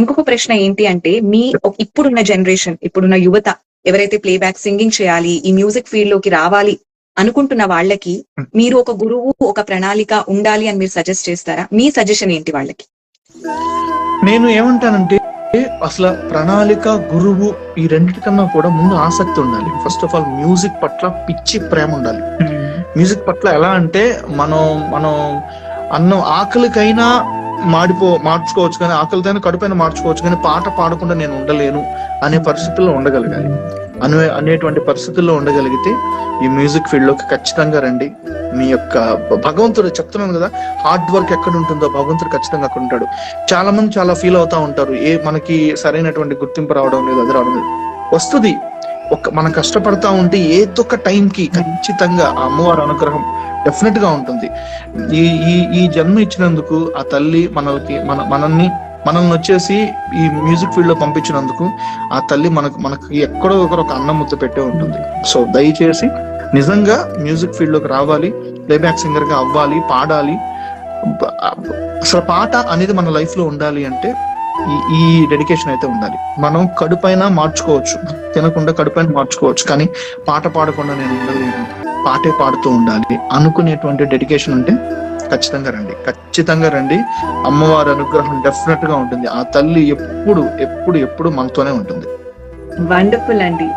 ఇంకొక ప్రశ్న ఏంటి అంటే ఇప్పుడున్న జనరేషన్, ఇప్పుడున్న యువత ఎవరైతే ప్లేబ్యాక్ సింగింగ్ చేయాలి, ఈ మ్యూజిక్ ఫీల్డ్ లోకి రావాలి అనుకుంటున్న వాళ్ళకి మీరు ఒక గురువు, ఒక ప్రణాళిక ఉండాలి అని మీరు సజెస్ట్ చేస్తారా? మీ సజెషన్ ఏంటి వాళ్ళకి? నేను ఏమంటానంటే, అసలు ప్రణాళిక, గురువు ఈ రెండిటికన్నా కూడా ముందు ఆసక్తి ఉండాలి. ఫస్ట్ ఆఫ్ ఆల్ మ్యూజిక్ పట్ల పిచ్చి ప్రేమ ఉండాలి. మ్యూజిక్ పట్ల ఎలా అంటే మనం మనం అన్నం ఆకలికైనా మార్చుకోవచ్చు, కానీ ఆకలితోనే కడుపైన మార్చుకోవచ్చు, కానీ పాట పాడకుండా నేను ఉండలేను అనే పరిస్థితుల్లో ఉండగలగాలి. అనేటువంటి పరిస్థితుల్లో ఉండగలిగితే ఈ మ్యూజిక్ ఫీల్డ్ లోకి ఖచ్చితంగా రండి. మీ యొక్క భగవంతుడు, చెప్తున్నాను కదా, హార్డ్ వర్క్ ఎక్కడ ఉంటుందో భగవంతుడు ఖచ్చితంగా అక్కడ ఉంటాడు. చాలా మంది చాలా ఫీల్ అవుతా ఉంటారు, మనకి సరైనటువంటి గుర్తింపు రావడం లేదు, అది రావడం లేదు. వస్తుంది, మనం కష్టపడతా ఉంటే ఏదో ఒక టైంకి ఖచ్చితంగా ఆ అమ్మవారి అనుగ్రహం డెఫినెట్ గా ఉంటుంది. ఈ జన్మ ఇచ్చినందుకు ఆ తల్లి మనల్ని వచ్చేసి ఈ మ్యూజిక్ ఫీల్డ్ లో పంపించినందుకు ఆ తల్లి మనకి ఎక్కడో ఒక అన్నం ముద్ద పెట్టే ఉంటుంది. సో దయచేసి నిజంగా మ్యూజిక్ ఫీల్డ్ లోకి రావాలి, ప్లేబ్యాక్ సింగర్ గా అవ్వాలి, పాడాలి. అసలు పాట అనేది మన లైఫ్ లో ఉండాలి అంటే ఈ డెడికేషన్ అయితే ఉండాలి. మనం కడుపైన మార్చుకోవచ్చు, తినకుండా కడుపైన మార్చుకోవచ్చు, కానీ పాట పాడకుండా నేను ఉండలేను, పాటే పాడుతూ ఉండాలి అనుకునేటువంటి డెడికేషన్ ఉంటే ఖచ్చితంగా రండి. అమ్మవారి అనుగ్రహం డెఫినెట్ గా ఉంటుంది. ఆ తల్లి ఎప్పుడు మనతోనే ఉంటుంది. వండర్ఫుల్ అండి.